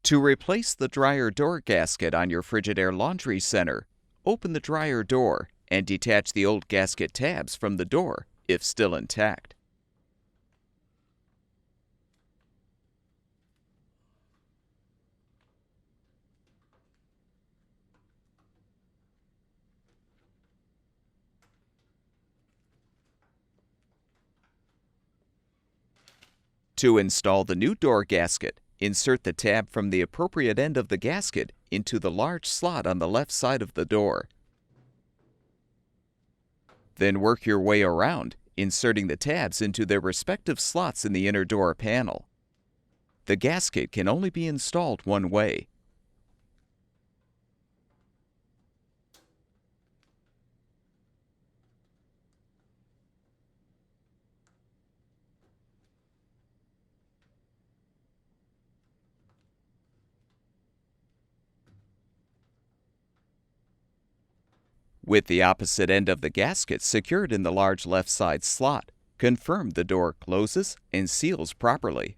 To replace the dryer door gasket on your Frigidaire laundry center, open the dryer door and detach the old gasket tabs from the door if still intact. To install the new door gasket, insert the tab from the appropriate end of the gasket into the large slot on the left side of the door. Then work your way around, inserting the tabs into their respective slots in the inner door panel. The gasket can only be installed one way. With the opposite end of the gasket secured in the large left side slot, confirm the door closes and seals properly.